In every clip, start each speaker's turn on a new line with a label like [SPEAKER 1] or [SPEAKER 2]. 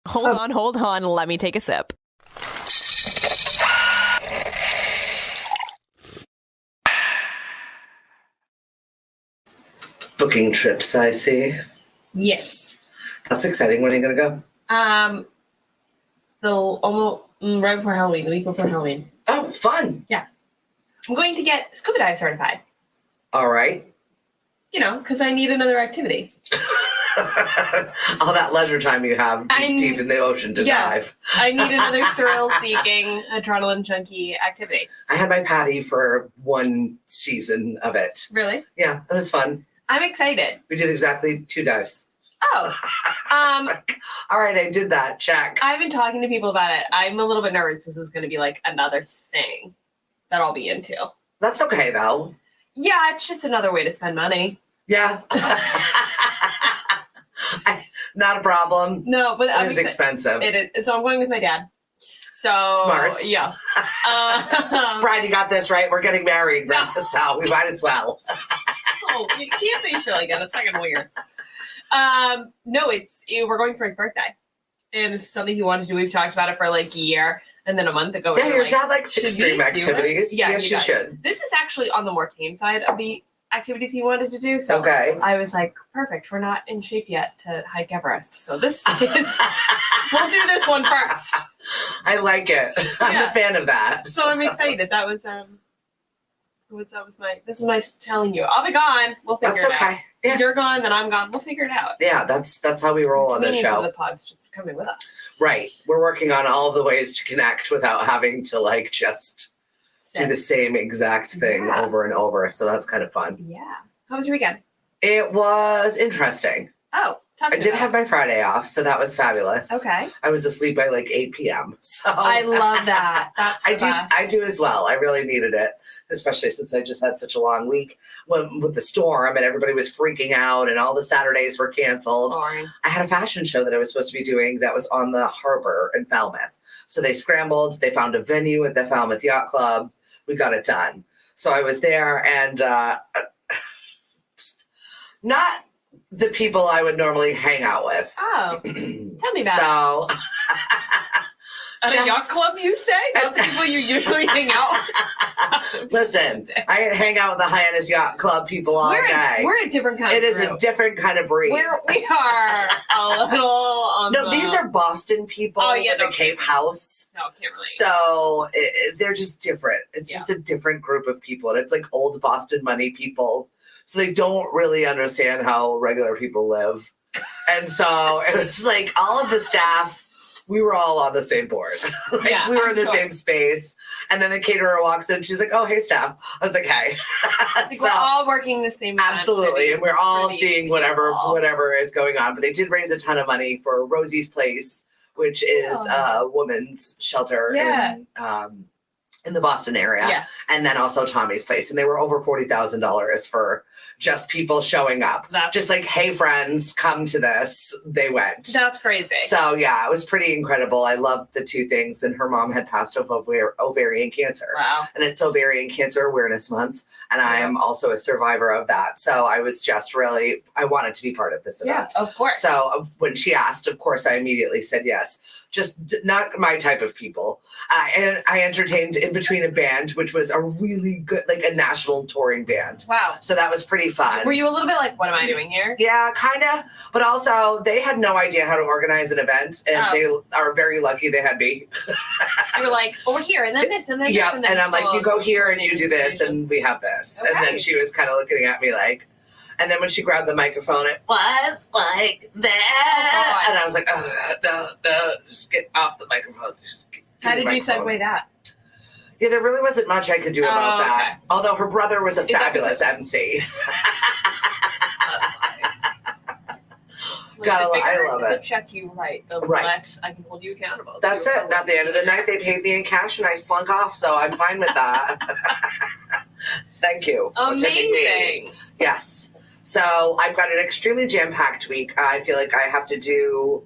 [SPEAKER 1] Hold on. Let me take a sip.
[SPEAKER 2] Booking trips, I see.
[SPEAKER 3] Yes.
[SPEAKER 2] That's exciting. When are you going to go?
[SPEAKER 3] Almost right before Halloween, the week before Halloween.
[SPEAKER 2] Oh, fun.
[SPEAKER 3] Yeah. I'm going to get scuba dive certified.
[SPEAKER 2] All right.
[SPEAKER 3] You know, because I need another activity.
[SPEAKER 2] All that leisure time you have deep in the ocean to dive.
[SPEAKER 3] I need another thrill-seeking, adrenaline junkie activity.
[SPEAKER 2] I had my Patty for one season of it.
[SPEAKER 3] Really?
[SPEAKER 2] Yeah, it was fun.
[SPEAKER 3] I'm excited.
[SPEAKER 2] We did exactly 2 dives.
[SPEAKER 3] Oh.
[SPEAKER 2] Like, all right, I did that. Check.
[SPEAKER 3] I've been talking to people about it. I'm a little bit nervous. This is going to be like another thing that I'll be into.
[SPEAKER 2] That's okay, though.
[SPEAKER 3] Yeah, it's just another way to spend money.
[SPEAKER 2] Yeah. Not a problem.
[SPEAKER 3] No, but
[SPEAKER 2] it is expensive.
[SPEAKER 3] It is. So I'm going with my dad. So
[SPEAKER 2] smart.
[SPEAKER 3] Yeah.
[SPEAKER 2] Brian, you got this, right? We're getting married, right? So we might as well.
[SPEAKER 3] So you can't say shit like that. That's fucking weird. No, we're going for his birthday, and this is something he wanted to do. We've talked about it for like a year, and then a month ago.
[SPEAKER 2] Yeah, your dad likes extreme activities.
[SPEAKER 3] Yeah,
[SPEAKER 2] yes, you should.
[SPEAKER 3] This is actually on the more tame side of the activities he wanted to do. So I was like, perfect. We're not in shape yet to hike Everest, so this is. We'll do this one first.
[SPEAKER 2] I like it. I'm a fan of that.
[SPEAKER 3] So I'm excited. This is my telling you. I'll be gone. We'll figure it out. That's okay. Yeah. You're gone, then I'm gone. We'll figure it out.
[SPEAKER 2] Yeah, that's how we roll on this show.
[SPEAKER 3] The pod's just coming with us.
[SPEAKER 2] Right. We're working on all of the ways to connect without having to like just do the same exact thing over and over. So that's kind of fun.
[SPEAKER 3] Yeah. How was your weekend?
[SPEAKER 2] It was interesting.
[SPEAKER 3] Oh,
[SPEAKER 2] I did have my Friday off, so that was fabulous.
[SPEAKER 3] Okay.
[SPEAKER 2] I was asleep by like 8 p.m. So
[SPEAKER 3] I love that. That's
[SPEAKER 2] I do as well. I really needed it, especially since I just had such a long week with the storm and everybody was freaking out and all the Saturdays were canceled.
[SPEAKER 3] Boring.
[SPEAKER 2] I had a fashion show that I was supposed to be doing that was on the harbor in Falmouth. So they scrambled. They found a venue at the Falmouth Yacht Club. We got it done. So I was there and not the people I would normally hang out with.
[SPEAKER 3] Oh, tell me about
[SPEAKER 2] it. So,
[SPEAKER 3] at a yacht club, you say? Not the people you usually hang out with?
[SPEAKER 2] Listen, I hang out with the Hyannis Yacht Club people all day.
[SPEAKER 3] We're a different kind of brew.
[SPEAKER 2] It is a different kind of breed.
[SPEAKER 3] We are a little on
[SPEAKER 2] No, these are Boston people at the Cape House.
[SPEAKER 3] No, can't really.
[SPEAKER 2] So they're just different. It's just a different group of people. And it's like old Boston money people. So they don't really understand how regular people live. And so it was like all of the staff, we were all on the same board. We were in the same space. And then the caterer walks in. She's like, oh, hey, staff. I was like, hey.
[SPEAKER 3] So, we're all working the same time.
[SPEAKER 2] Absolutely. And we're all seeing whatever is going on. But they did raise a ton of money for Rosie's Place, which is a women's shelter in the Boston area.
[SPEAKER 3] Yeah.
[SPEAKER 2] And then also Tommy's Place. And they were over $40,000 for just people showing up. Just like, hey, friends, come to this. They went.
[SPEAKER 3] That's crazy.
[SPEAKER 2] So, yeah, it was pretty incredible. I loved the 2 things. And her mom had passed of ovarian cancer.
[SPEAKER 3] Wow.
[SPEAKER 2] And it's Ovarian Cancer Awareness Month. And I am also a survivor of that. So I was just I wanted to be part of this event.
[SPEAKER 3] Yeah, of course.
[SPEAKER 2] So when she asked, of course, I immediately said yes. Just not my type of people. And I entertained in between a band, which was a really good, like a national touring band.
[SPEAKER 3] Wow.
[SPEAKER 2] So that was pretty fun.
[SPEAKER 3] Were you a little bit like, what am I doing here?
[SPEAKER 2] Yeah, kind of. But also, they had no idea how to organize an event. And they are very lucky they had me.
[SPEAKER 3] You were like, over here, and then this, and then
[SPEAKER 2] this.
[SPEAKER 3] And then
[SPEAKER 2] and I'm like, you go here and you do this, and we have this. Okay. And then she was kind of looking at me like, and then when she grabbed the microphone, it was like that. And I was like, oh, no, just get off the microphone.
[SPEAKER 3] How did you segue that?
[SPEAKER 2] Yeah, there really wasn't much I could do about that. Okay. Although her brother was a fabulous MC. I love it.
[SPEAKER 3] The check you write, the less I can hold you accountable.
[SPEAKER 2] That's it. And at the end of the night, they paid me in cash and I slunk off. So I'm fine with that. Thank you.
[SPEAKER 3] Amazing.
[SPEAKER 2] Yes. So I've got an extremely jam-packed week. I feel like I have to do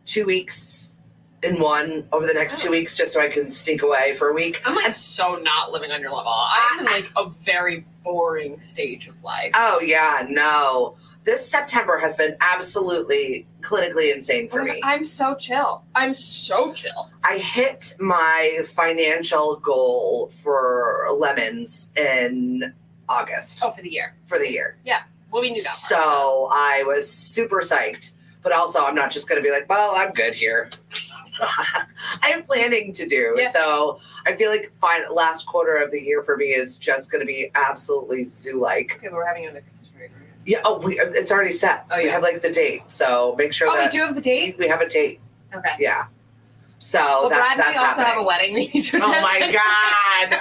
[SPEAKER 2] 2 weeks in one over the next 2 weeks just so I can sneak away for a week.
[SPEAKER 3] I'm like so not living on your level. I am in like a very boring stage of life.
[SPEAKER 2] Oh, yeah, no. This September has been absolutely clinically insane for me.
[SPEAKER 3] I'm so chill. I'm so chill.
[SPEAKER 2] I hit my financial goal for lemons in August.
[SPEAKER 3] Oh, for the year.
[SPEAKER 2] For the year.
[SPEAKER 3] Yeah. Well, we knew that part.
[SPEAKER 2] So I was super psyched. But also, I'm not just going to be like, well, I'm good here. I have planning to do.
[SPEAKER 3] Yeah.
[SPEAKER 2] So I feel like last quarter of the year for me is just going to be absolutely zoo-like.
[SPEAKER 3] Okay, but we're having another Christmas party.
[SPEAKER 2] Yeah. Oh, it's already set.
[SPEAKER 3] Oh, yeah.
[SPEAKER 2] We have like the date. So make sure that
[SPEAKER 3] we do have the date?
[SPEAKER 2] We have a date.
[SPEAKER 3] Okay.
[SPEAKER 2] Yeah. So
[SPEAKER 3] well, Brad
[SPEAKER 2] that's
[SPEAKER 3] may also
[SPEAKER 2] happening.
[SPEAKER 3] have a wedding we need to attend.
[SPEAKER 2] Oh my God.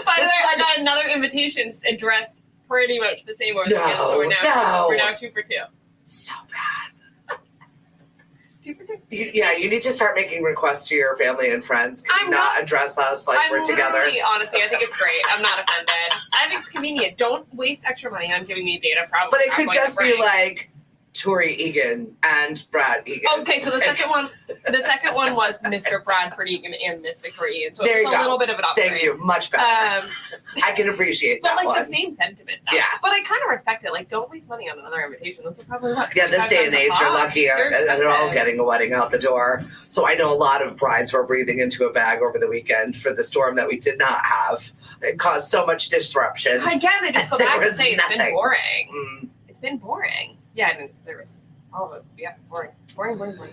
[SPEAKER 3] By the way, I got another invitation addressed pretty much the same way. So we're now 2 for 2.
[SPEAKER 2] So bad.
[SPEAKER 3] 2 for 2.
[SPEAKER 2] You need to start making requests to your family and friends. Can you not address us like we're together?
[SPEAKER 3] Honestly, I think it's great. I'm not offended. I think it's convenient. Don't waste extra money on giving me data. Probably,
[SPEAKER 2] but it could just be like Tori Egan and Brad Egan.
[SPEAKER 3] Okay, so the second one was Mr. Bradford Egan and Miss Victoria Egan. So
[SPEAKER 2] there
[SPEAKER 3] it's a little bit of an upgrade.
[SPEAKER 2] Thank you. Much better. I can appreciate that.
[SPEAKER 3] But like
[SPEAKER 2] one.
[SPEAKER 3] the same sentiment. Though.
[SPEAKER 2] Yeah.
[SPEAKER 3] But I kind of respect it. Like, don't waste money on another invitation. Those are probably what.
[SPEAKER 2] Yeah, this day and age, you're lucky. They're all getting a wedding out the door. So I know a lot of brides were breathing into a bag over the weekend for the storm that we did not have. It caused so much disruption.
[SPEAKER 3] Again, I just go back to say it's been boring.
[SPEAKER 2] Mm.
[SPEAKER 3] It's been boring. Yeah, and there was all of it. Yeah, boring.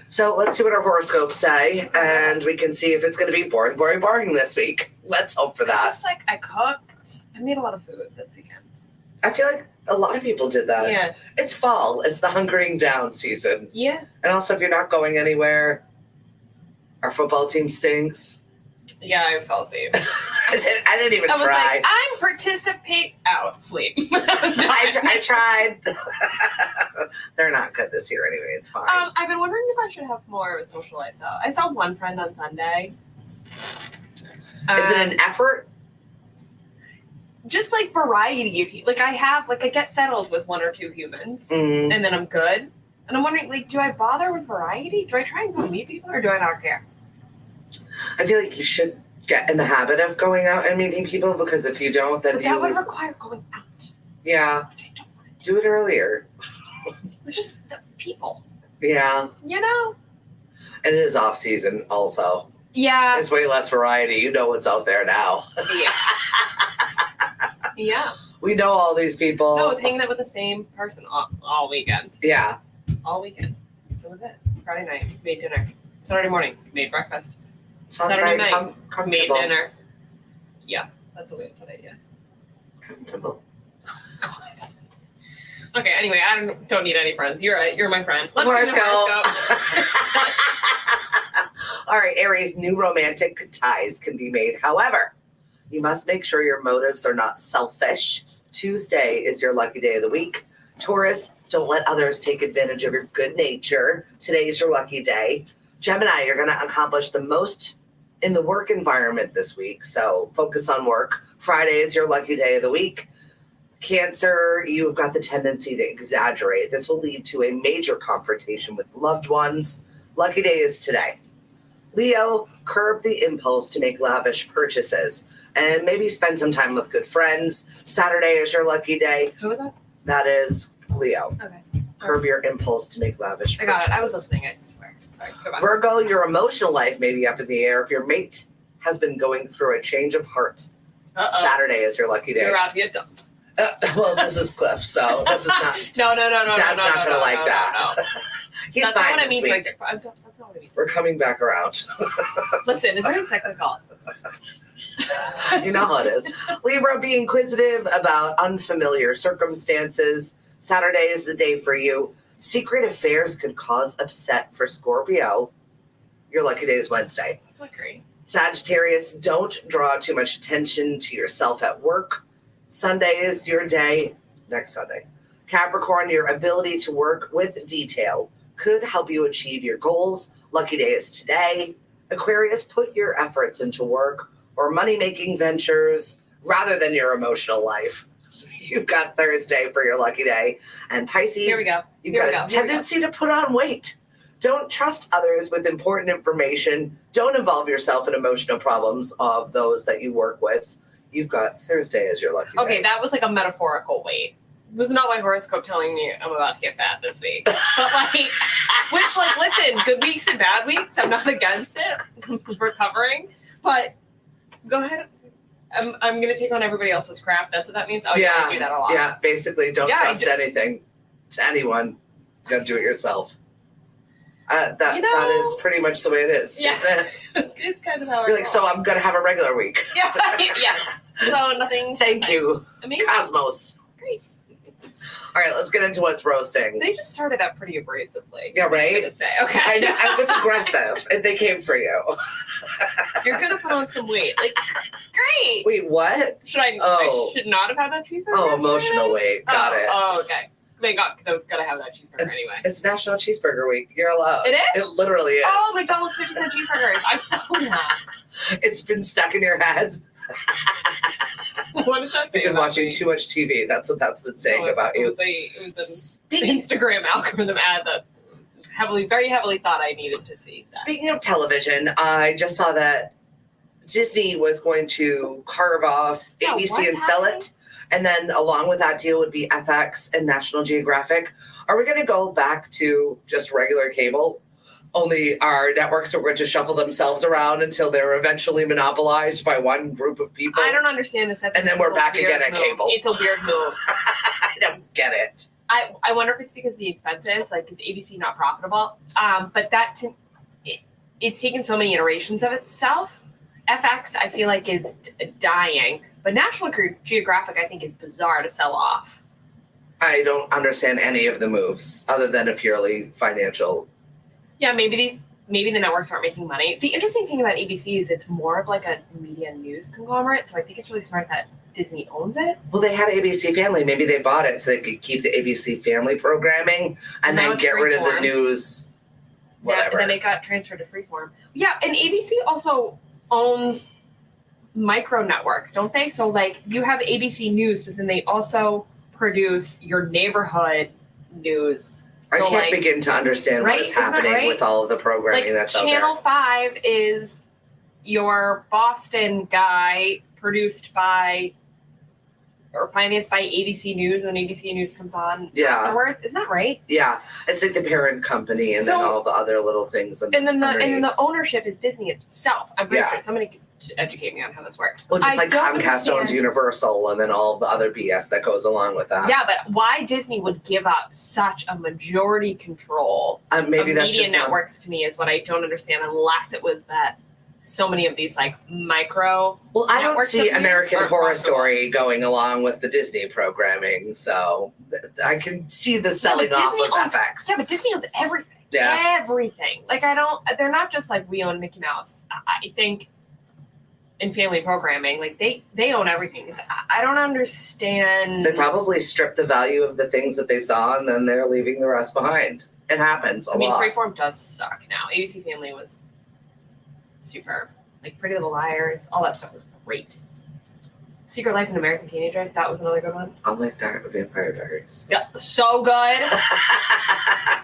[SPEAKER 2] So let's see what our horoscopes say, and we can see if it's going to be boring this week. Let's hope for that.
[SPEAKER 3] Just like I cooked. I made a lot of food this weekend.
[SPEAKER 2] I feel like a lot of people did that.
[SPEAKER 3] Yeah.
[SPEAKER 2] It's fall. It's the hunkering down season.
[SPEAKER 3] Yeah.
[SPEAKER 2] And also, if you're not going anywhere, our football team stinks.
[SPEAKER 3] Yeah, I fell asleep.
[SPEAKER 2] I didn't even try.
[SPEAKER 3] I was like, I'm participate out sleep.
[SPEAKER 2] I tried. They're not good this year anyway. It's fine.
[SPEAKER 3] I've been wondering if I should have more of a social life though. I saw one friend on Sunday.
[SPEAKER 2] Is it an effort?
[SPEAKER 3] Just like variety of like I get settled with 1 or 2 humans
[SPEAKER 2] Mm-hmm.
[SPEAKER 3] and then I'm good. And I'm wondering, like, do I bother with variety? Do I try and go meet people or do I not care?
[SPEAKER 2] I feel like you should get in the habit of going out and meeting people because if you don't, then
[SPEAKER 3] that would require going out.
[SPEAKER 2] Yeah.
[SPEAKER 3] Which I don't want
[SPEAKER 2] do it earlier.
[SPEAKER 3] It's just the people.
[SPEAKER 2] Yeah.
[SPEAKER 3] You know?
[SPEAKER 2] And it is off season also.
[SPEAKER 3] Yeah.
[SPEAKER 2] There's way less variety. You know what's out there now.
[SPEAKER 3] Yeah. Yeah.
[SPEAKER 2] We know all these people.
[SPEAKER 3] No, I was hanging out with the same person all weekend.
[SPEAKER 2] Yeah.
[SPEAKER 3] All weekend. That was it. Friday night, made dinner. Saturday morning, made breakfast.
[SPEAKER 2] Sounds
[SPEAKER 3] Saturday
[SPEAKER 2] very
[SPEAKER 3] night, made
[SPEAKER 2] comfortable.
[SPEAKER 3] dinner. Yeah, that's the way to put it, yeah.
[SPEAKER 2] Comfortable.
[SPEAKER 3] God. Okay, anyway, I don't need any friends. You're my friend. Let's do the
[SPEAKER 2] Horoscope.
[SPEAKER 3] horoscope.
[SPEAKER 2] All right, Aries, new romantic ties can be made. However, you must make sure your motives are not selfish. Tuesday is your lucky day of the week. Taurus, don't let others take advantage of your good nature. Today is your lucky day. Gemini, you're going to accomplish the most in the work environment this week, so focus on work. Friday is your lucky day of the week. Cancer, you've got the tendency to exaggerate. This will lead to a major confrontation with loved ones. Lucky day is today. Leo, curb the impulse to make lavish purchases and maybe spend some time with good friends. Saturday is your lucky day.
[SPEAKER 3] Who was that?
[SPEAKER 2] That is Leo.
[SPEAKER 3] Okay.
[SPEAKER 2] Curb your impulse to make lavish
[SPEAKER 3] I
[SPEAKER 2] purchases.
[SPEAKER 3] got it. I was listening, I swear. Sorry, go back.
[SPEAKER 2] Virgo, your emotional life may be up in the air if your mate has been going through a change of heart.
[SPEAKER 3] Uh-oh.
[SPEAKER 2] Saturday is your lucky day.
[SPEAKER 3] You're about to get dumped.
[SPEAKER 2] Well, this is Cliff, so this is not.
[SPEAKER 3] No.
[SPEAKER 2] Dad's not going to like that.
[SPEAKER 3] No.
[SPEAKER 2] He's
[SPEAKER 3] That's
[SPEAKER 2] fine
[SPEAKER 3] not what I
[SPEAKER 2] this
[SPEAKER 3] mean.
[SPEAKER 2] week.
[SPEAKER 3] That's not what I mean.
[SPEAKER 2] We're coming back around.
[SPEAKER 3] Listen, it's very cyclical.
[SPEAKER 2] You know how it is. Libra, be inquisitive about unfamiliar circumstances. Saturday is the day for you. Secret affairs could cause upset for Scorpio. Your lucky day is Wednesday.
[SPEAKER 3] That's not great.
[SPEAKER 2] Sagittarius, don't draw too much attention to yourself at work. Sunday is your day. Next Sunday. Capricorn, your ability to work with detail could help you achieve your goals. Lucky day is today. Aquarius, put your efforts into work or money-making ventures rather than your emotional life. You've got Thursday for your lucky day. And Pisces,
[SPEAKER 3] Here we go.
[SPEAKER 2] you've got a tendency to put on weight. Don't trust others with important information. Don't involve yourself in emotional problems of those that you work with. You've got Thursday as your lucky day.
[SPEAKER 3] Okay, that was like a metaphorical weight. It was not my horoscope telling me I'm about to get fat this week. But like, which like, listen, good weeks and bad weeks, I'm not against it. Recovering. But go ahead. I'm going to take on everybody else's crap. That's what that means? Oh, yeah, I do that a lot.
[SPEAKER 2] Yeah, basically don't trust anything to anyone. You got to do it yourself. That is pretty much the way it is.
[SPEAKER 3] Yeah, it's kind of how
[SPEAKER 2] you're like, so I'm going to have a regular week.
[SPEAKER 3] Yeah, yes. So nothing.
[SPEAKER 2] Thank you,
[SPEAKER 3] amazing.
[SPEAKER 2] Cosmos.
[SPEAKER 3] Great.
[SPEAKER 2] All right, let's get into what's roasting.
[SPEAKER 3] They just started out pretty abrasively.
[SPEAKER 2] Yeah, right?
[SPEAKER 3] I'm gonna say. Okay.
[SPEAKER 2] I know, I was aggressive, and they came for you.
[SPEAKER 3] You're going to put on some weight. Like, great.
[SPEAKER 2] Wait, what?
[SPEAKER 3] I should not have had that cheeseburger.
[SPEAKER 2] Oh, emotional weight. Got it.
[SPEAKER 3] Oh, okay. Thank God, because I was going to have that cheeseburger anyway.
[SPEAKER 2] It's National Cheeseburger Week. You're allowed.
[SPEAKER 3] It is?
[SPEAKER 2] It literally is.
[SPEAKER 3] Oh, McDonald's 50-cent cheeseburgers. I saw that.
[SPEAKER 2] It's been stuck in your head.
[SPEAKER 3] What does that say?
[SPEAKER 2] You've been watching too much TV. That's what that's been saying about you.
[SPEAKER 3] It was an Instagram algorithm ad that very heavily thought I needed to see. That.
[SPEAKER 2] Speaking of television, I just saw that Disney was going to carve off ABC and sell it. And then along with that deal would be FX and National Geographic. Are we going to go back to just regular cable? Only our networks are going to shuffle themselves around until they're eventually monopolized by one group of people.
[SPEAKER 3] I don't understand this.
[SPEAKER 2] And then we're back again at cable.
[SPEAKER 3] It's a weird move.
[SPEAKER 2] I don't get it.
[SPEAKER 3] I wonder if it's because of the expenses, like, is ABC not profitable? But it's taken so many iterations of itself. FX, I feel like, is dying. But National Geographic, I think, is bizarre to sell off.
[SPEAKER 2] I don't understand any of the moves other than a purely financial.
[SPEAKER 3] Yeah, maybe the networks aren't making money. The interesting thing about ABC is it's more of like a media news conglomerate, so I think it's really smart that Disney owns it.
[SPEAKER 2] Well, they had ABC Family. Maybe they bought it so they could keep the ABC Family programming and then get rid of the news, whatever.
[SPEAKER 3] Yeah, and then it got transferred to Freeform. Yeah, and ABC also owns micro networks, don't they? So like you have ABC News, but then they also produce your neighborhood news.
[SPEAKER 2] I
[SPEAKER 3] so
[SPEAKER 2] can't begin to understand what is happening with all of the programming that's out there.
[SPEAKER 3] Channel 5 is your Boston guy produced by or financed by ABC News, and then ABC News comes on afterwards. Isn't that right?
[SPEAKER 2] Yeah. It's like the parent company and then all the other little things.
[SPEAKER 3] And then the ownership is Disney itself. I'm pretty sure somebody could educate me on how this works.
[SPEAKER 2] Well, just like Comcast owns Universal and then all of the other BS that goes along with that.
[SPEAKER 3] Yeah, but why Disney would give up such a majority control
[SPEAKER 2] maybe
[SPEAKER 3] of
[SPEAKER 2] that's
[SPEAKER 3] media networks to me is what I don't understand, unless it was that so many of these like micro.
[SPEAKER 2] Well, I don't see American Horror Story going along with the Disney programming, so I can see the selling off of FX.
[SPEAKER 3] Yeah, but Disney owns everything. Yeah. Everything. Like they're not just like we own Mickey Mouse. I think in family programming, like they own everything. I don't understand.
[SPEAKER 2] They probably strip the value of the things that they saw and then they're leaving the rest behind. It happens a lot.
[SPEAKER 3] Freeform does suck now. ABC Family was superb. Like Pretty Little Liars, all that stuff was great. Secret Life of an American Teenager, that was another good one.
[SPEAKER 2] I like Vampire Diaries.
[SPEAKER 3] Yeah, so good.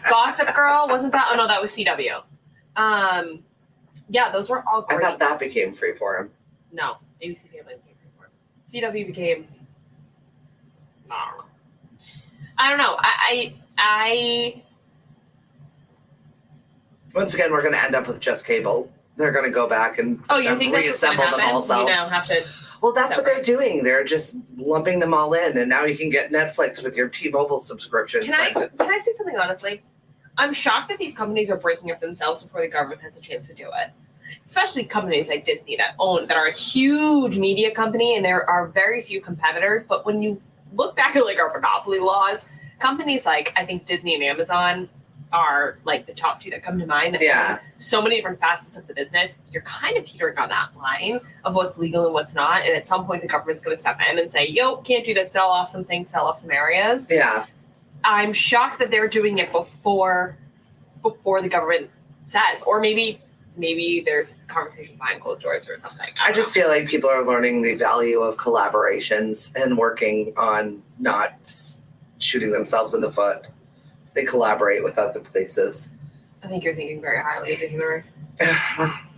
[SPEAKER 3] Gossip Girl, wasn't that? Oh no, that was CW. Yeah, those were all great.
[SPEAKER 2] I thought that became Freeform.
[SPEAKER 3] No, ABC Family became Freeform. CW became. I don't know. I
[SPEAKER 2] Once again, we're going to end up with just cable. They're going to go back and reassemble them all themselves.
[SPEAKER 3] You now have to.
[SPEAKER 2] Well, that's what they're doing. They're just lumping them all in, and now you can get Netflix with your T-Mobile subscription.
[SPEAKER 3] Can I say something honestly? I'm shocked that these companies are breaking up themselves before the government has a chance to do it. Especially companies like Disney that are a huge media company, and there are very few competitors. But when you look back at like our monopoly laws, companies like I think Disney and Amazon are like the top two that come to mind. That so many different facets of the business. You're kind of teetering on that line of what's legal and what's not. And at some point, the government's going to step in and say, "Yo, can't do this. Sell off some things. Sell off some areas."
[SPEAKER 2] Yeah.
[SPEAKER 3] I'm shocked that they're doing it before the government says, or maybe there's conversations behind closed doors or something.
[SPEAKER 2] I just feel like people are learning the value of collaborations and working on not shooting themselves in the foot. They collaborate with other places.
[SPEAKER 3] I think you're thinking very highly of the humorous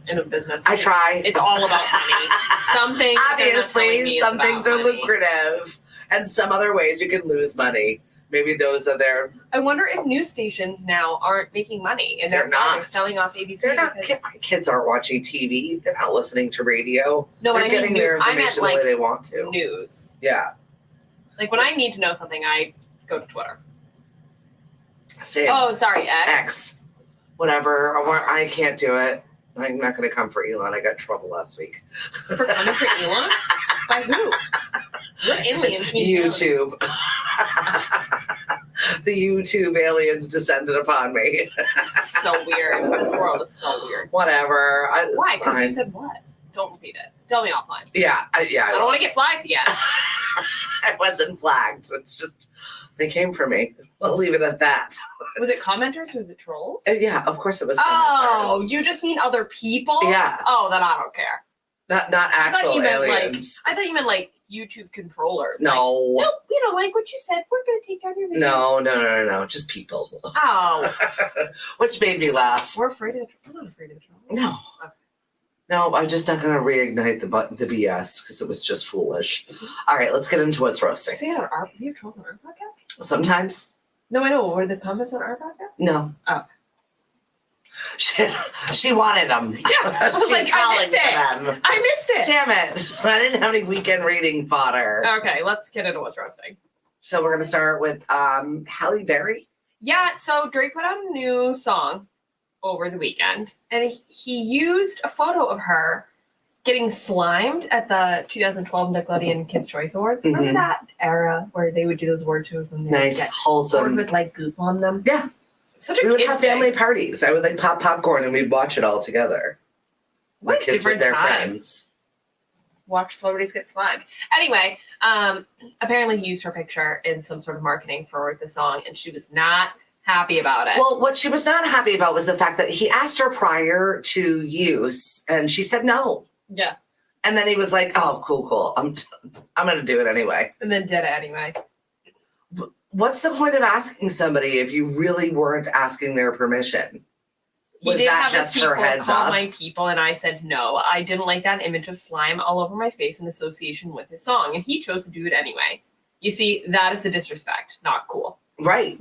[SPEAKER 3] in a business.
[SPEAKER 2] I try.
[SPEAKER 3] It's all about money. Some things,
[SPEAKER 2] obviously, some things are lucrative, and some other ways you can lose money. Maybe those are their.
[SPEAKER 3] I wonder if news stations now aren't making money, and they're selling off ABC.
[SPEAKER 2] They're not. My kids aren't watching TV. They're not listening to radio.
[SPEAKER 3] No,
[SPEAKER 2] they're getting their information the way they want to.
[SPEAKER 3] News.
[SPEAKER 2] Yeah.
[SPEAKER 3] Like when I need to know something, I go to Twitter.
[SPEAKER 2] Same.
[SPEAKER 3] Oh, sorry,
[SPEAKER 2] X. Whatever. I can't do it. I'm not going to come for Elon. I got in trouble last week.
[SPEAKER 3] For coming for Elon? By who? What alien can you
[SPEAKER 2] YouTube. The YouTube aliens descended upon me.
[SPEAKER 3] It's so weird. This world is so weird.
[SPEAKER 2] Whatever.
[SPEAKER 3] Why? Because you said what? Don't repeat it. Tell me offline.
[SPEAKER 2] Yeah. I
[SPEAKER 3] don't want to get flagged again.
[SPEAKER 2] I wasn't flagged. It's just, they came for me. We'll leave it at that.
[SPEAKER 3] Was it commenters or was it trolls?
[SPEAKER 2] Yeah, of course it was.
[SPEAKER 3] Oh, you just mean other people?
[SPEAKER 2] Yeah.
[SPEAKER 3] Oh, then I don't care.
[SPEAKER 2] Not actual aliens.
[SPEAKER 3] I thought you meant like YouTube controllers.
[SPEAKER 2] No.
[SPEAKER 3] Like, nope, we don't like what you said. We're going to take down your video.
[SPEAKER 2] No. Just people.
[SPEAKER 3] Oh.
[SPEAKER 2] Which made me laugh.
[SPEAKER 3] We're afraid of the trolls. I'm not afraid of the trolls.
[SPEAKER 2] No. Okay. No, I'm just not going to reignite the BS because it was just foolish. All right, let's get into what's roasting.
[SPEAKER 3] So you have trolls on our podcast?
[SPEAKER 2] Sometimes.
[SPEAKER 3] No, I know. Were the comments on our podcast?
[SPEAKER 2] No.
[SPEAKER 3] Oh.
[SPEAKER 2] She wanted them.
[SPEAKER 3] Yeah, I was like, I missed it. I missed it.
[SPEAKER 2] Damn it. I didn't have any weekend reading fodder.
[SPEAKER 3] Okay, let's get into what's roasting.
[SPEAKER 2] So we're going to start with Halle Berry.
[SPEAKER 3] Yeah, so Drake put out a new song over the weekend, and he used a photo of her getting slimed at the 2012 Nickelodeon Kids' Choice Awards. Mm-hmm. Remember that era where they would do those award shows and they would get
[SPEAKER 2] wholesome
[SPEAKER 3] with like goop on them?
[SPEAKER 2] Yeah. We would have family parties. I would like pop popcorn and we'd watch it all together.
[SPEAKER 3] What
[SPEAKER 2] My kids with their friends.
[SPEAKER 3] Watch celebrities get slimed. Anyway, apparently he used her picture in some sort of marketing for the song, and she was not happy about it.
[SPEAKER 2] Well, what she was not happy about was the fact that he asked her prior to use, and she said no.
[SPEAKER 3] Yeah.
[SPEAKER 2] And then he was like, "Oh, cool. I'm going to do it anyway."
[SPEAKER 3] And then did it anyway.
[SPEAKER 2] What's the point of asking somebody if you really weren't asking their permission? Was that just her heads up?
[SPEAKER 3] My people, and I said no. I didn't like that image of slime all over my face in association with his song, and he chose to do it anyway. You see, that is a disrespect. Not cool.
[SPEAKER 2] Right.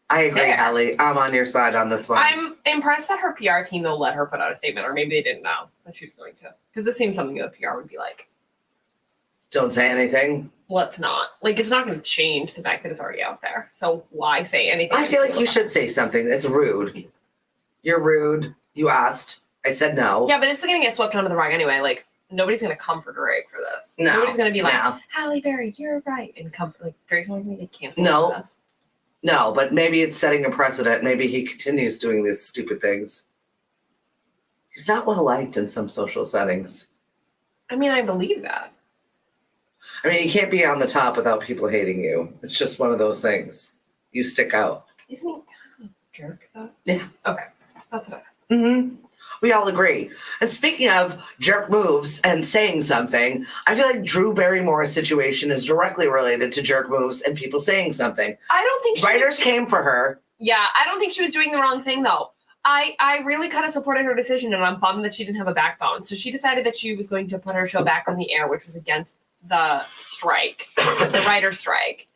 [SPEAKER 2] I agree, Halle. I'm on your side on this one.
[SPEAKER 3] I'm impressed that her PR team, though, let her put out a statement, or maybe they didn't know that she was going to. Because this seems something that PR would be like,
[SPEAKER 2] don't say anything.
[SPEAKER 3] Let's not. Like, it's not going to change the fact that it's already out there. So why say anything?
[SPEAKER 2] I feel like you should say something. It's rude. You're rude. You asked. I said no.
[SPEAKER 3] Yeah, but this is going to get swept under the rug anyway. Like, nobody's going to comfort Drake for this.
[SPEAKER 2] No.
[SPEAKER 3] Nobody's going to be like, Halle Berry, you're right. And comfort. Like, Drake's not going to get canceled.
[SPEAKER 2] No. No, but maybe it's setting a precedent. Maybe he continues doing these stupid things. He's not well liked in some social settings.
[SPEAKER 3] I mean, I believe that.
[SPEAKER 2] I mean, you can't be on the top without people hating you. It's just one of those things. You stick out.
[SPEAKER 3] Isn't he kind of a jerk, though?
[SPEAKER 2] Yeah.
[SPEAKER 3] Okay. That's what
[SPEAKER 2] Mm-hmm. We all agree. And speaking of jerk moves and saying something, I feel like Drew Barrymore's situation is directly related to jerk moves and people saying something.
[SPEAKER 3] I don't think
[SPEAKER 2] writers came for her.
[SPEAKER 3] Yeah, I don't think she was doing the wrong thing, though. I really kind of supported her decision, and I'm bummed that she didn't have a backbone. So she decided that she was going to put her show back on the air, which was against the strike, the writer's strike.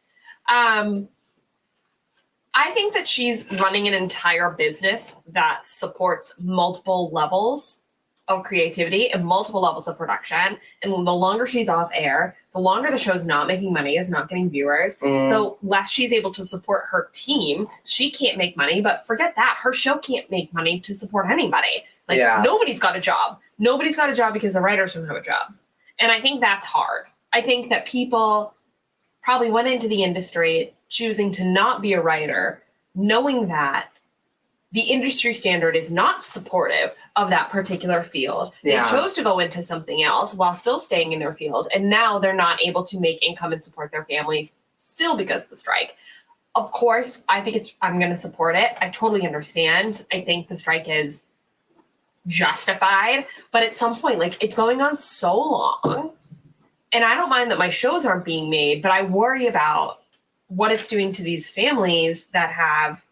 [SPEAKER 3] I think that she's running an entire business that supports multiple levels of creativity and multiple levels of production. And the longer she's off air, the longer the show's not making money, is not getting viewers, the less she's able to support her team. She can't make money, but forget that. Her show can't make money to support anybody. Like, nobody's got a job. Nobody's got a job because the writers don't have a job. And I think that's hard. I think that people probably went into the industry choosing to not be a writer, knowing that the industry standard is not supportive of that particular field. They chose to go into something else while still staying in their field. And now they're not able to make income and support their families still because of the strike. Of course, I'm going to support it. I totally understand. I think the strike is justified. But at some point, like, it's going on so long. And I don't mind that my shows aren't being made, but I worry about what it's doing to these families that have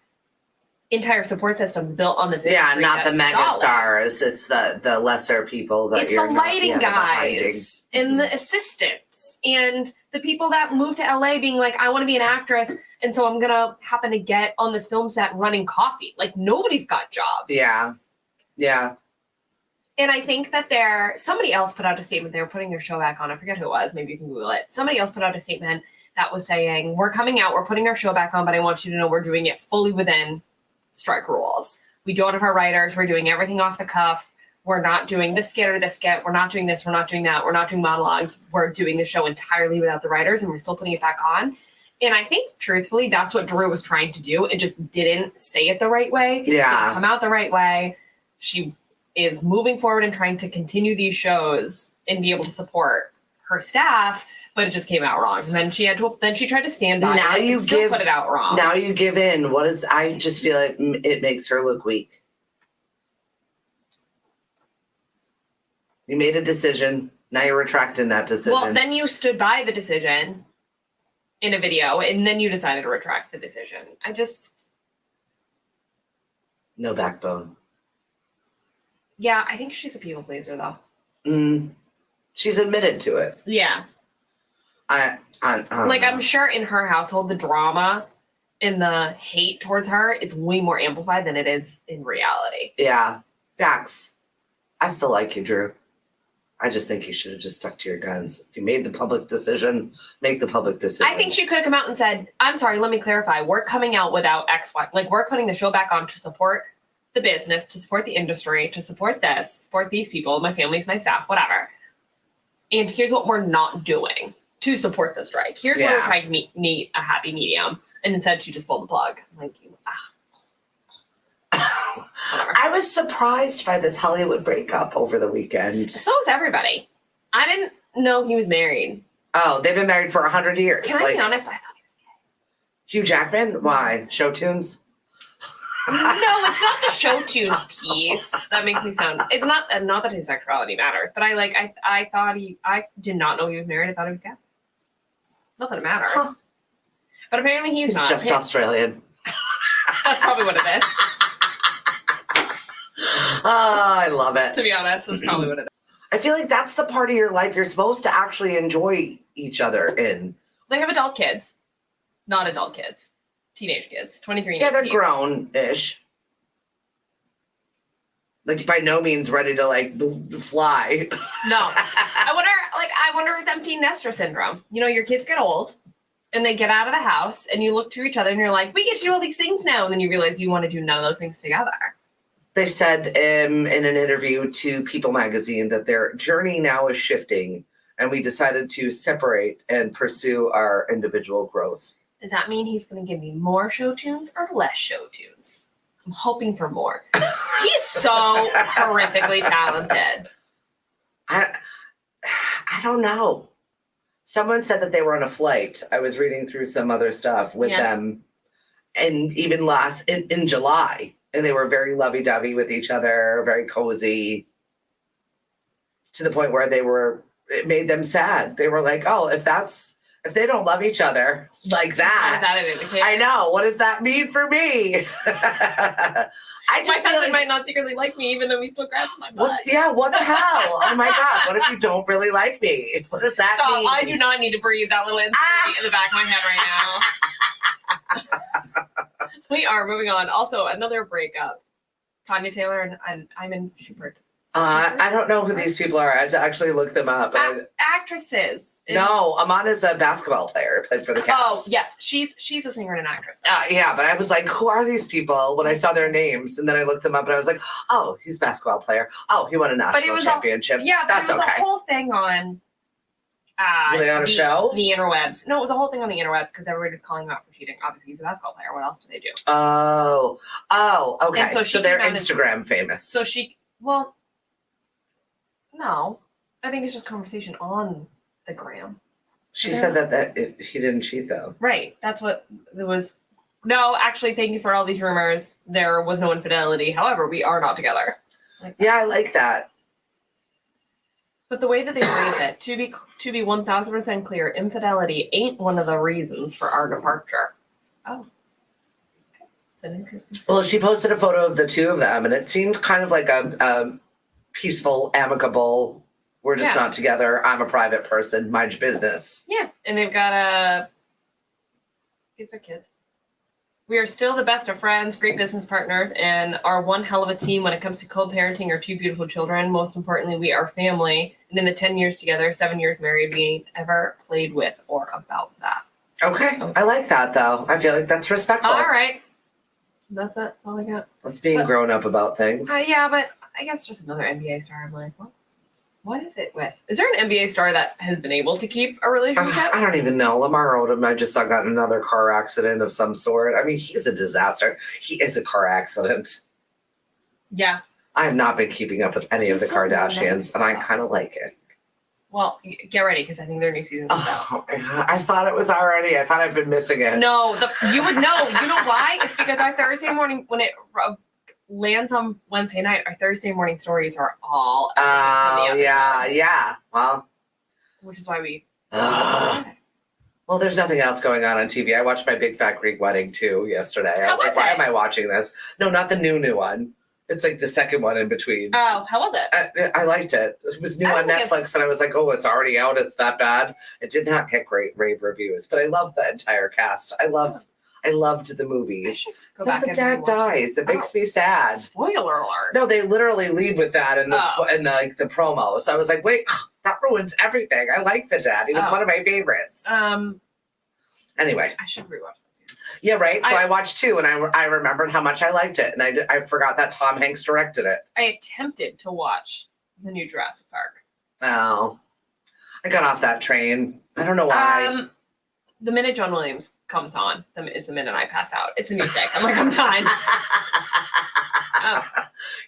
[SPEAKER 3] entire support systems built on this
[SPEAKER 2] Yeah,
[SPEAKER 3] industry
[SPEAKER 2] not the
[SPEAKER 3] that's
[SPEAKER 2] mega
[SPEAKER 3] solid.
[SPEAKER 2] stars. It's the lesser people that
[SPEAKER 3] It's
[SPEAKER 2] you're
[SPEAKER 3] the
[SPEAKER 2] not,
[SPEAKER 3] lighting
[SPEAKER 2] the
[SPEAKER 3] guys and the assistants and the people that moved to LA being like, I want to be an actress, and so I'm gonna happen to get on this film set running coffee. Like, nobody's got jobs.
[SPEAKER 2] Yeah.
[SPEAKER 3] And I think that somebody else put out a statement. They were putting their show back on. I forget who it was. Maybe you can Google it. Somebody else put out a statement that was saying, we're coming out, we're putting our show back on, but I want you to know we're doing it fully within strike rules. We don't have our writers. We're doing everything off the cuff. We're not doing this skit or this skit. We're not doing this. We're not doing that. We're not doing monologues. We're doing the show entirely without the writers, and we're still putting it back on. And I think, truthfully, that's what Drew was trying to do. It just didn't say it the right way.
[SPEAKER 2] Yeah.
[SPEAKER 3] It didn't come out the right way. She is moving forward and trying to continue these shows and be able to support her staff, but it just came out wrong. And then she tried to stand by
[SPEAKER 2] Now
[SPEAKER 3] it
[SPEAKER 2] you
[SPEAKER 3] and still
[SPEAKER 2] give-
[SPEAKER 3] put it out wrong.
[SPEAKER 2] Now you give in. I just feel like it makes her look weak. You made a decision. Now you're retracting that decision.
[SPEAKER 3] Well, then you stood by the decision in a video, and then you decided to retract the decision.
[SPEAKER 2] No backbone.
[SPEAKER 3] Yeah, I think she's a people pleaser, though.
[SPEAKER 2] She's admitted to it.
[SPEAKER 3] Yeah.
[SPEAKER 2] I don't
[SPEAKER 3] Like,
[SPEAKER 2] know.
[SPEAKER 3] I'm sure in her household, the drama and the hate towards her is way more amplified than it is in reality.
[SPEAKER 2] Yeah. Facts. I still like you, Drew. I just think you should have just stuck to your guns. If you made the public decision, make the public decision.
[SPEAKER 3] I think she could have come out and said, I'm sorry, let me clarify. We're coming out without X, Y. Like, we're putting the show back on to support the business, to support the industry, to support this, support these people, my families, my staff, whatever. And here's what we're not doing to support the strike. Here's where we're trying to meet a happy medium. And instead, she just pulled the plug. I'm like, whatever.
[SPEAKER 2] I was surprised by this Hollywood breakup over the weekend.
[SPEAKER 3] So was everybody. I didn't know he was married.
[SPEAKER 2] Oh, they've been married for 100 years.
[SPEAKER 3] Can I be honest? I thought he was gay.
[SPEAKER 2] Hugh Jackman? Why? Show tunes?
[SPEAKER 3] No, it's not the show tunes piece that makes me sound. It's not that his sexuality matters, but I thought I did not know he was married. I thought he was gay. Not that it matters, but apparently he's not.
[SPEAKER 2] Just Australian.
[SPEAKER 3] That's probably what it is.
[SPEAKER 2] Oh, I love it.
[SPEAKER 3] To be honest, that's probably what it is.
[SPEAKER 2] I feel like that's the part of your life you're supposed to actually enjoy each other in.
[SPEAKER 3] They have adult kids, not adult kids. Teenage kids, 23 and
[SPEAKER 2] Yeah, they're
[SPEAKER 3] 18.
[SPEAKER 2] grown-ish. Like, by no means ready to, like, fly.
[SPEAKER 3] No. I wonder if it's empty nester syndrome. You know, your kids get old, and they get out of the house, and you look to each other, and you're like, we get to do all these things now, and then you realize you want to do none of those things together.
[SPEAKER 2] They said in an interview to People magazine that their journey now is shifting, and we decided to separate and pursue our individual growth.
[SPEAKER 3] Does that mean he's going to give me more show tunes or less show tunes? I'm hoping for more. He's so horrifically talented.
[SPEAKER 2] I don't know. Someone said that they were on a flight. I was reading through some other stuff with them, and even in July, and they were very lovey-dovey with each other, very cozy, to the point where it made them sad. They were like, oh, if they don't love each other like that.
[SPEAKER 3] What does that indicate?
[SPEAKER 2] I know. What does that mean for me?
[SPEAKER 3] My husband might not secretly like me, even though he still grabs my butt.
[SPEAKER 2] What the hell? Oh my God. What if you don't really like me? What does that mean?
[SPEAKER 3] So I do not need to breathe that little insecurity in the back of my head right now. We are moving on. Also, another breakup. Tanya Taylor and Iman Schubert.
[SPEAKER 2] I don't know who these people are. I had to actually look them up.
[SPEAKER 3] Actresses.
[SPEAKER 2] No, Amana's a basketball player, played for the Cavs.
[SPEAKER 3] Oh, yes. She's a singer and an actress.
[SPEAKER 2] Yeah, but I was like, who are these people when I saw their names? And then I looked them up and I was like, oh, he's a basketball player. Oh, he won a national championship. That's
[SPEAKER 3] there was
[SPEAKER 2] okay.
[SPEAKER 3] a whole thing on...
[SPEAKER 2] Were they on a show?
[SPEAKER 3] The interwebs. No, it was a whole thing on the interwebs because everybody was calling him out for cheating. Obviously, he's a basketball player. What else do they do?
[SPEAKER 2] Oh, okay.
[SPEAKER 3] And
[SPEAKER 2] so they're Instagram famous.
[SPEAKER 3] No, I think it's just conversation on the gram.
[SPEAKER 2] She said that he didn't cheat, though.
[SPEAKER 3] Right. That's what it was. No, actually, thank you for all these rumors. There was no infidelity. However, we are not together.
[SPEAKER 2] Yeah, I like that.
[SPEAKER 3] But the way that they phrase it, to be 1000% clear, infidelity ain't one of the reasons for our departure. Oh. It's an interesting.
[SPEAKER 2] Well, she posted a photo of the two of them, and it seemed kind of like a peaceful, amicable. We're just not together. I'm a private person. Mind your business.
[SPEAKER 3] Yeah, and they've got kids are kids. We are still the best of friends, great business partners, and are one hell of a team when it comes to co-parenting our two beautiful children. Most importantly, we are family. And in the 10 years together, 7 years married, we ain't ever played with or about that.
[SPEAKER 2] Okay. I like that, though. I feel like that's respectful.
[SPEAKER 3] All right. That's all I got.
[SPEAKER 2] That's being grown up about things.
[SPEAKER 3] Yeah, but I guess just another NBA star. I'm like, what is it with? Is there an NBA star that has been able to keep a relationship?
[SPEAKER 2] I don't even know. Lamar Odom, I just saw got in another car accident of some sort. I mean, he's a disaster. He is a car accident.
[SPEAKER 3] Yeah.
[SPEAKER 2] I have not been keeping up with any of the Kardashians, and I kind of like it.
[SPEAKER 3] Well, get ready, because I think their new season's out.
[SPEAKER 2] I thought it was already. I thought I've been missing it.
[SPEAKER 3] No, you would know. You know why? It's because our Thursday morning, when it lands on Wednesday night, our Thursday morning stories are all
[SPEAKER 2] yeah. Well,
[SPEAKER 3] which is why we
[SPEAKER 2] well, there's nothing else going on TV. I watched My Big Fat Greek Wedding too yesterday. I was like, why am I watching this? No, not the new one. It's like the second one in between.
[SPEAKER 3] Oh, how was it?
[SPEAKER 2] I liked it. It was new on Netflix, and I was like, oh, it's already out. It's that bad. It did not get great rave reviews, but I love the entire cast. I loved the movies. Then the dad dies. It makes me sad.
[SPEAKER 3] Spoiler alert.
[SPEAKER 2] No, they literally lead with that in the promo. So I was like, wait, that ruins everything. I like the dad. He was one of my favorites. Anyway,
[SPEAKER 3] I should rewatch that.
[SPEAKER 2] Yeah, right. So I watched two, and I remembered how much I liked it, and I forgot that Tom Hanks directed it. I attempted to watch the new Jurassic Park. Oh, I got off that train. I don't know why. The minute John Williams comes on, is the minute I pass out. It's a music. I'm like, I'm done.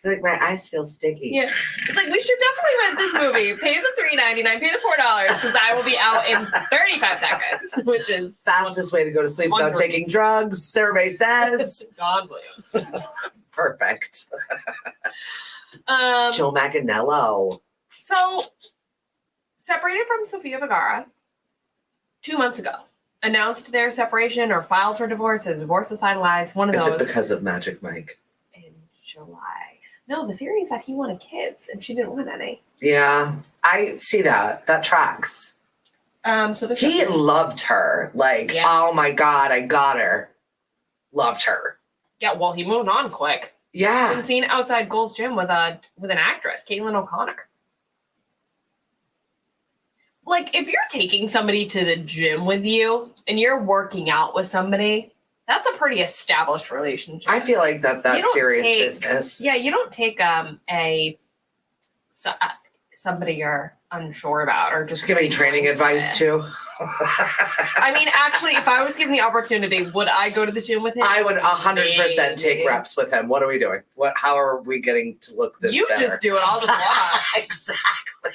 [SPEAKER 2] You're like, my eyes feel sticky. Yeah. It's like, we should definitely rent this movie. Pay the $3.99, pay the $4, because I will be out in 35 seconds, which is fastest way to go to sleep without taking drugs, survey says. John Williams. Perfect. Joe Manganiello. So, separated from Sofia Vergara 2 months ago. Announced their separation or filed for divorce. The divorce is finalized. One of those. Is it because of Magic Mike? In July. No, the theory is that he wanted kids and she didn't want any. Yeah, I see that. That tracks. So he loved her. Like, oh my God, I got her. Loved her. Yeah, well, he moved on quick. Yeah. Been seen outside Gold's Gym with an actress, Caitlin O'Connor. Like, if you're taking somebody to the gym with you and you're working out with somebody, that's a pretty established relationship. I feel like that's serious business. Yeah, you don't take somebody you're unsure about or just giving training advice to. I mean, actually, if I was given the opportunity, would I go to the gym with him? I would 100% take reps with him. What are we doing? How are we getting to look this better? Just do it. I'll just watch. Exactly.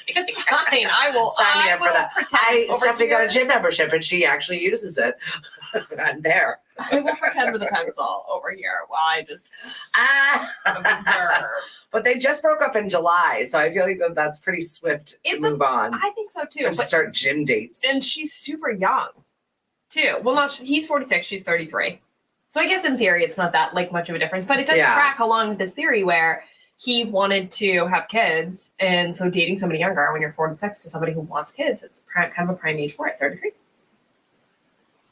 [SPEAKER 2] It's fine. I will sign me up for that. Stephanie got a gym membership and she actually uses it. I'm there. I will pretend with a pencil over here while I just observe. But they just broke up in July, so I feel like that's pretty swift to move on. I think so too. And start gym dates. And she's super young, too. Well, he's 46, she's 33. So I guess in theory, it's not that much of a difference, but it does track along with this theory where he wanted to have kids, and so dating somebody younger when you're 46 to somebody who wants kids, it's kind of a prime age for it, 33.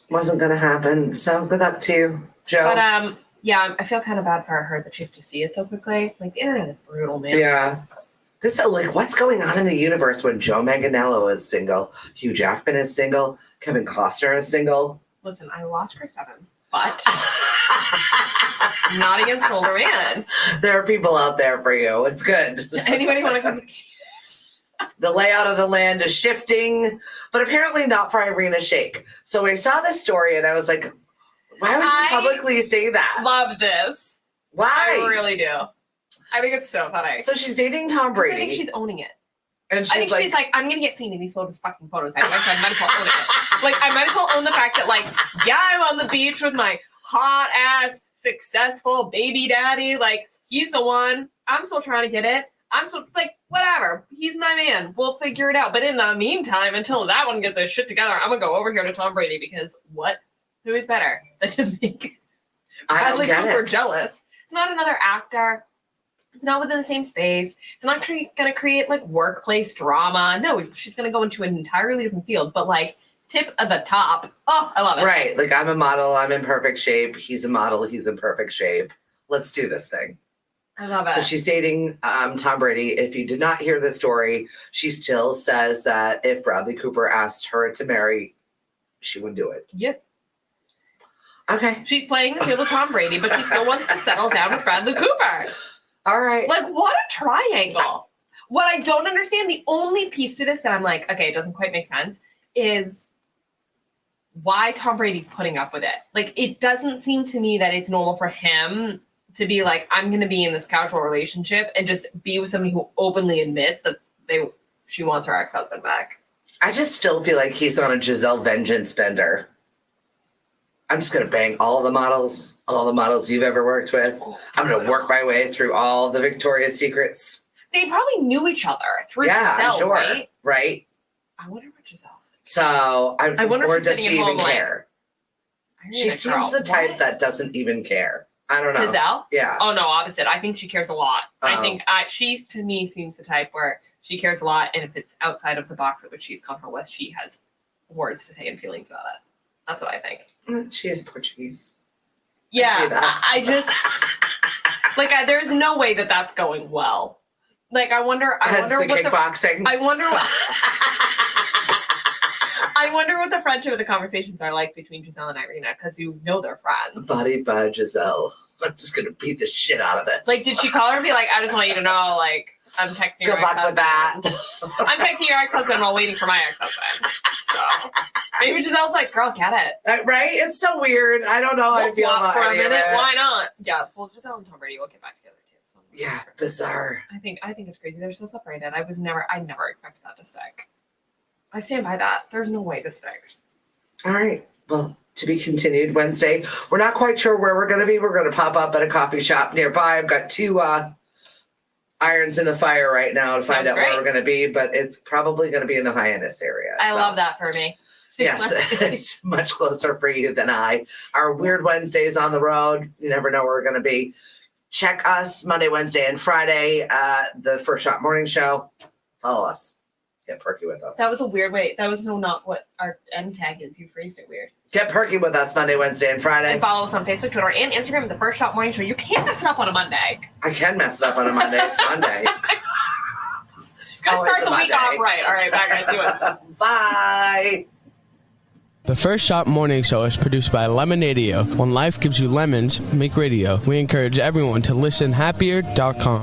[SPEAKER 2] Wasn't going to happen. So good luck to you, Joe. But yeah, I feel kind of bad for her that she has to see it so quickly. Like, the internet is brutal, man. Yeah. What's going on in the universe when Joe Manganiello is single, Hugh Jackman is single, Kevin Costner is single? Listen, I lost Chris Evans, but not against an older man. There are people out there for you. It's good. Anybody want to come? The layout of the land is shifting, but apparently not for Irina Shayk. So I saw this story and I was like, why would you publicly say that? Love this. Why? I really do. I think it's so funny. So she's dating Tom Brady. I think she's owning it. And she's like, I'm going to get seen in these fucking photos. I might as well own it. Like, I might as well own the fact that, I'm on the beach with my hot-ass, successful baby daddy. Like, he's the one. I'm still trying to get it. I'm so whatever. He's my man. We'll figure it out. But in the meantime, until that one gets their shit together, I'm gonna go over here to Tom Brady because what? Who is better than to make
[SPEAKER 3] Bradley Cooper jealous. It's not another actor. It's not within the same space. It's not going to create like workplace drama. No, she's going to go into an entirely different field. But like tip of the top. Oh, I love it.
[SPEAKER 2] Right. Like I'm a model. I'm in perfect shape. He's a model. He's in perfect shape. Let's do this thing.
[SPEAKER 3] I love it.
[SPEAKER 2] So she's dating Tom Brady. If you did not hear the story, she still says that if Bradley Cooper asked her to marry, she would do it.
[SPEAKER 3] Yep.
[SPEAKER 2] Okay.
[SPEAKER 3] She's playing the field with Tom Brady, but she still wants to settle down with Bradley Cooper.
[SPEAKER 2] All right.
[SPEAKER 3] Like, what a triangle. What I don't understand, the only piece to this that I'm like, okay, it doesn't quite make sense, is why Tom Brady's putting up with it. Like, it doesn't seem to me that it's normal for him to be like, I'm going to be in this casual relationship and just be with somebody who openly admits that she wants her ex-husband back.
[SPEAKER 2] I just still feel like he's on a Giselle vengeance bender. I'm just going to bang all the models you've ever worked with. I'm going to work my way through all the Victoria's Secrets.
[SPEAKER 3] They probably knew each other through Giselle,
[SPEAKER 2] I'm sure.
[SPEAKER 3] right?
[SPEAKER 2] Right.
[SPEAKER 3] I wonder what Giselle's thinking.
[SPEAKER 2] So,
[SPEAKER 3] I wonder
[SPEAKER 2] or
[SPEAKER 3] if she's
[SPEAKER 2] does she even care?
[SPEAKER 3] She
[SPEAKER 2] seems the type that doesn't even care. I don't know.
[SPEAKER 3] Giselle?
[SPEAKER 2] Yeah.
[SPEAKER 3] Oh, no, opposite. I think she cares a lot.
[SPEAKER 2] Oh.
[SPEAKER 3] I think she, to me, seems the type where she cares a lot, and if it's outside of the box at which she's comfortable with, she has words to say and feelings about it. That's what I think.
[SPEAKER 2] She is Portuguese.
[SPEAKER 3] Yeah, I just, like, there's no way that that's going well. Like, I wonder what
[SPEAKER 2] kickboxing.
[SPEAKER 3] I wonder what the friendship of the conversations are like between Giselle and Irina, because you know they're friends.
[SPEAKER 2] Body by Giselle. I'm just going to beat the shit out of this.
[SPEAKER 3] Like, did she call her and be like, I just want you to know, like, I'm texting your ex-husband.
[SPEAKER 2] Good luck with that.
[SPEAKER 3] I'm texting your ex-husband while waiting for my ex-husband. So maybe Giselle's like, girl, get it.
[SPEAKER 2] Right? It's so weird. I don't know how I feel about
[SPEAKER 3] for a
[SPEAKER 2] any of
[SPEAKER 3] minute.
[SPEAKER 2] it.
[SPEAKER 3] Why not? Yeah, well, Giselle and Tom Brady will get back together too. So
[SPEAKER 2] Yeah, bizarre.
[SPEAKER 3] I think it's crazy. They're so separated. I never expected that to stick. I stand by that. There's no way this sticks.
[SPEAKER 2] All right. Well, to be continued Wednesday. We're not quite sure where we're going to be. We're going to pop up at a coffee shop nearby. I've got 2 irons in the fire right now to find out where we're going to be, but it's probably going to be in the Hyannis area.
[SPEAKER 3] I love that for me.
[SPEAKER 2] Yes, it's much closer for you than I. Our Weird Wednesdays on the road. You never know where we're going to be. Check us Monday, Wednesday, and Friday, the First Shot Morning Show. Follow us. Get perky with us.
[SPEAKER 3] That was a weird way. That was not what our end tag is. You phrased it weird.
[SPEAKER 2] Get perky with us Monday, Wednesday, and Friday.
[SPEAKER 3] And follow us on Facebook, Twitter, and Instagram at the First Shot Morning Show. You can't mess it up on a Monday.
[SPEAKER 2] I can mess it up on a Monday. It's Monday.
[SPEAKER 3] It's going to start the week off right. All right, bye, guys. See you Wednesday.
[SPEAKER 2] Bye.
[SPEAKER 4] The First Shot Morning Show is produced by Lemonadio. When life gives you lemons, make radio. We encourage everyone to listen happier.com.